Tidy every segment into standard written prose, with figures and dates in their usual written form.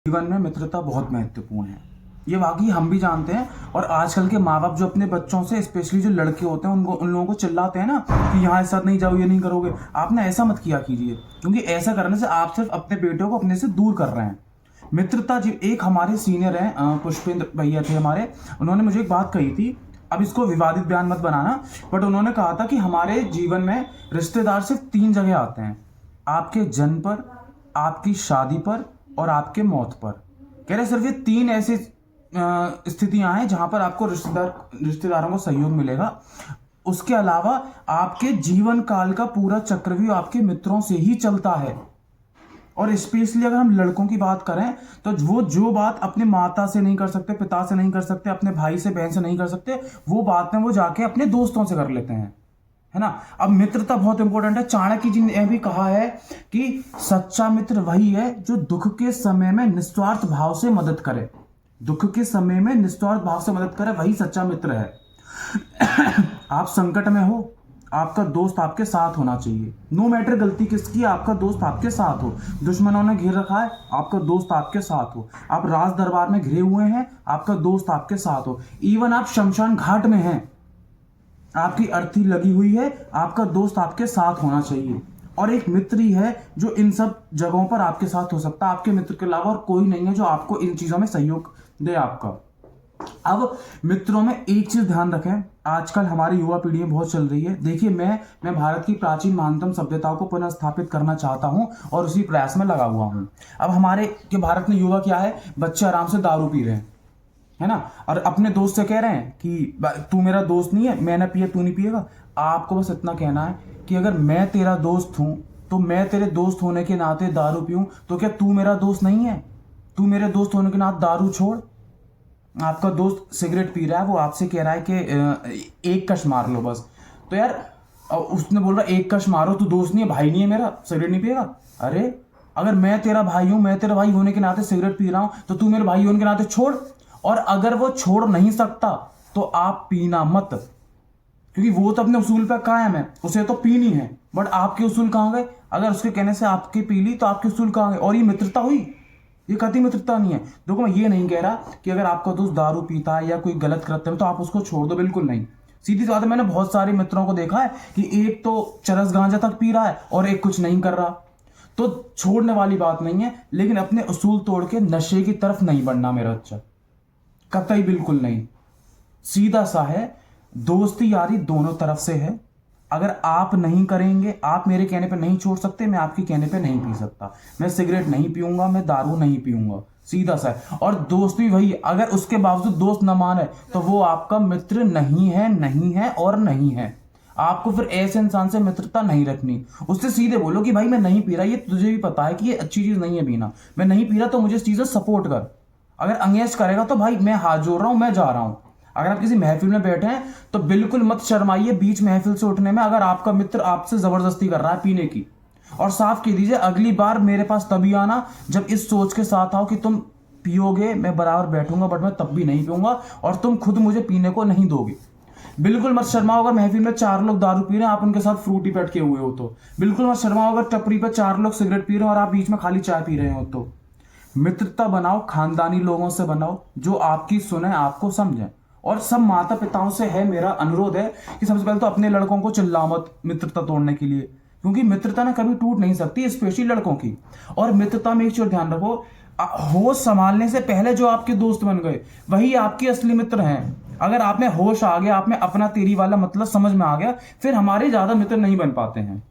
जीवन में मित्रता बहुत महत्वपूर्ण है। ये वाकई हम भी जानते हैं। और आजकल के माँ बाप जो अपने बच्चों से, स्पेशली जो लड़के होते हैं, उन लोगों को चिल्लाते हैं ना कि यहाँ इस साथ नहीं जाओ, ये नहीं करोगे, आपने ऐसा मत किया कीजिए, क्योंकि ऐसा करने से आप सिर्फ अपने बेटे को अपने से दूर कर रहे हैं। मित्रता जी, एक हमारे सीनियर हैं, पुष्पेंद्र भैया थे हमारे, उन्होंने मुझे एक बात कही थी। अब इसको विवादित बयान मत बनाना, बट उन्होंने कहा था कि हमारे जीवन में रिश्तेदार सिर्फ 3 जगह आते हैं, आपके जन्म पर, आपकी शादी पर और आपके मौत पर। कह रहे सिर्फ ये 3 ऐसी स्थितियां हैं जहां पर आपको रिश्तेदारों को सहयोग मिलेगा। उसके अलावा आपके जीवन काल का पूरा चक्रव्यूह आपके मित्रों से ही चलता है। और स्पेशली अगर हम लड़कों की बात करें तो वो जो बात अपने माता से नहीं कर सकते, पिता से नहीं कर सकते, अपने भाई से, बहन से नहीं कर सकते, वो बात में वो जाके अपने दोस्तों से कर लेते हैं, है ना। अब मित्रता बहुत इंपॉर्टेंट है। चाणक्य जी ने भी कहा है कि सच्चा मित्र वही है जो दुख के समय में निस्वार्थ भाव से मदद करे। दुख के समय में निस्वार्थ भाव से मदद करे, वही सच्चा मित्र है। आप संकट में हो, आपका दोस्त आपके साथ होना चाहिए। नो मैटर गलती किसकी, आपका दोस्त आपके साथ हो। दुश्मनों ने घेर रखा है, आपका दोस्त आपके साथ हो। आप राज दरबार में घिरे हुए हैं, आपका दोस्त आपके साथ हो। इवन आप शमशान घाट में हैं, आपकी अर्थी लगी हुई है, आपका दोस्त आपके साथ होना चाहिए। और एक मित्र ही है जो इन सब जगहों पर आपके साथ हो सकता है। आपके मित्र के अलावा और कोई नहीं है जो आपको इन चीजों में सहयोग दे आपका। अब मित्रों में एक चीज ध्यान रखें, आजकल हमारी युवा पीढ़ी में बहुत चल रही है। देखिए, मैं भारत की प्राचीन महानतम सभ्यताओं को पुनः स्थापित करना चाहता हूं और उसी प्रयास में लगा हुआ हूं। अब हमारे के भारत में युवा क्या है, बच्चे आराम से दारू पी रहे हैं, है ना, और अपने दोस्त से कह रहे हैं कि तू मेरा दोस्त नहीं है, मैंने पिया तू नहीं पिएगा। आपको बस इतना कहना है कि अगर मैं तेरा दोस्त हूं तो मैं तेरे दोस्त होने के नाते दारू पीऊं तो क्या तू मेरा दोस्त नहीं है? तू मेरे दोस्त होने के नाते दारू छोड़। आपका दोस्त सिगरेट पी रहा है, वो आपसे कह रहा है कि एक कश मार लो बस, तो यार उसने बोल रहा एक कश मारो, तू दोस्त नहीं है, भाई नहीं है मेरा, सिगरेट नहीं पिएगा। अरे अगर मैं तेरा भाई हूं, मैं तेरा भाई होने के नाते सिगरेट पी रहा हूं, तो तू मेरे भाई होने के नाते छोड़। और अगर वो छोड़ नहीं सकता तो आप पीना मत, क्योंकि वो तो अपने उसूल पर कायम है, उसे तो पीनी है। बट आपके उसूल कहां गए? अगर उसके कहने से आपकी पी ली तो आपके उसूल कहां गए? और ये मित्रता हुई? ये कति मित्रता नहीं है। देखो, मैं ये नहीं कह रहा कि अगर आपका दोस्त दारू पीता है या कोई गलत कृत्य में तो आप उसको छोड़ दो, बिल्कुल नहीं। सीधी सी बात है, मैंने बहुत सारे मित्रों को देखा है कि एक तो चरस गांजा तक पी रहा है और एक कुछ नहीं कर रहा, तो छोड़ने वाली बात नहीं है। लेकिन अपने उसूल तोड़ के नशे की तरफ नहीं बढ़ना मेरा बच्चा, कतई बिल्कुल नहीं। सीधा सा है, दोस्ती यारी दोनों तरफ से है। अगर आप नहीं करेंगे, आप मेरे कहने पे नहीं छोड़ सकते, मैं आपके कहने पे नहीं पी सकता। मैं सिगरेट नहीं पीऊंगा, मैं दारू नहीं पीऊंगा, सीधा सा है। और दोस्त भी वही, अगर उसके बावजूद दोस्त न माने तो वो आपका मित्र नहीं है, नहीं है और नहीं है। आपको फिर ऐसे इंसान से मित्रता नहीं रखनी। उससे सीधे बोलो कि भाई मैं नहीं पी रहा, ये तुझे भी पता है कि ये अच्छी चीज नहीं है पीना, मैं नहीं पी रहा, तो मुझे इस चीज से सपोर्ट कर। अगर अंगेज करेगा तो भाई मैं हाथ जोड़ रहा हूं, मैं जा रहा हूं। अगर आप किसी महफिल में बैठे हैं तो बिल्कुल मत शर्माइए बीच महफिल से उठने में, अगर आपका मित्र आपसे जबरदस्ती कर रहा है पीने की। और साफ कह दीजिए, अगली बार मेरे पास तभी आना जब इस सोच के साथ आओ कि तुम पियोगे, मैं बराबर बैठूंगा, बट मैं तब भी नहीं पीऊंगा और तुम खुद मुझे पीने को नहीं दोगे। बिल्कुल मत शर्माओ अगर महफिल में 4 लोग दारू पी रहे हैं, आप उनके साथ फ्रूटी बैठ हुए हो तो। बिल्कुल मत शर्माओ अगर टपरी पर 4 लोग सिगरेट पी रहे हो और आप बीच में खाली चाय पी रहे हो तो। मित्रता बनाओ, खानदानी लोगों से बनाओ जो आपकी सुने, आपको समझें। और सब माता पिताओं से है मेरा अनुरोध है कि सबसे पहले तो अपने लड़कों को चिल्लाओ मत मित्रता तोड़ने के लिए, क्योंकि मित्रता ना कभी टूट नहीं सकती, स्पेशली लड़कों की। और मित्रता में एक चीज ध्यान रखो, होश संभालने से पहले जो आपके दोस्त बन गए वही आपके असली मित्र हैं। अगर आप में होश आ गया, आप में अपना तेरी वाला मतलब समझ में आ गया, फिर हमारे ज्यादा मित्र नहीं बन पाते हैं,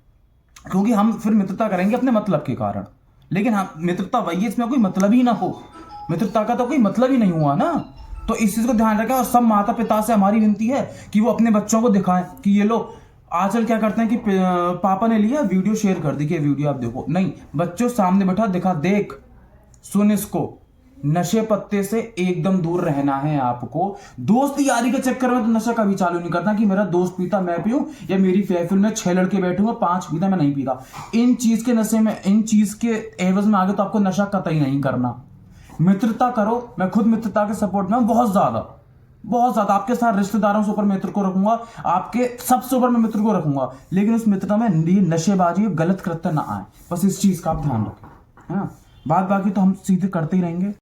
क्योंकि हम फिर मित्रता करेंगे अपने मतलब के कारण। लेकिन हम मित्रता वही है इसमें कोई मतलब ही ना हो, मित्रता का तो कोई मतलब ही नहीं हुआ ना। तो इस चीज को ध्यान रखें। और सब माता पिता से हमारी विनती है कि वो अपने बच्चों को दिखाएं कि ये लो। आजकल क्या करते हैं कि पापा ने लिया वीडियो शेयर कर दी कि वीडियो आप देखो, नहीं, बच्चों सामने बैठा दिखा, देख सुन इसको। नशे पत्ते से एकदम दूर रहना है आपको। दोस्त यारी के चक्कर में तो नशा कभी चालू नहीं करना कि मेरा दोस्त पीता मैं पीऊं, या मेरी महफिल में 6 लड़के बैठे हुए 5 पीता मैं नहीं पीता। इन चीज के नशे में, इन चीज के एवज में आगे तो आपको नशा कतई नहीं करना। मित्रता करो। मैं खुद मित्रता के सपोर्ट में हूं, बहुत ज्यादा। आपके साथ रिश्तेदारों से ऊपर मित्र को रखूंगा, आपके सबसे ऊपर मैं मित्र को रखूंगा, लेकिन उस मित्रता में नशेबाजी गलत कृत्य ना आए, बस इस चीज का आप ध्यान रखें, है ना। बात बाकी तो हम सीधे करते ही रहेंगे।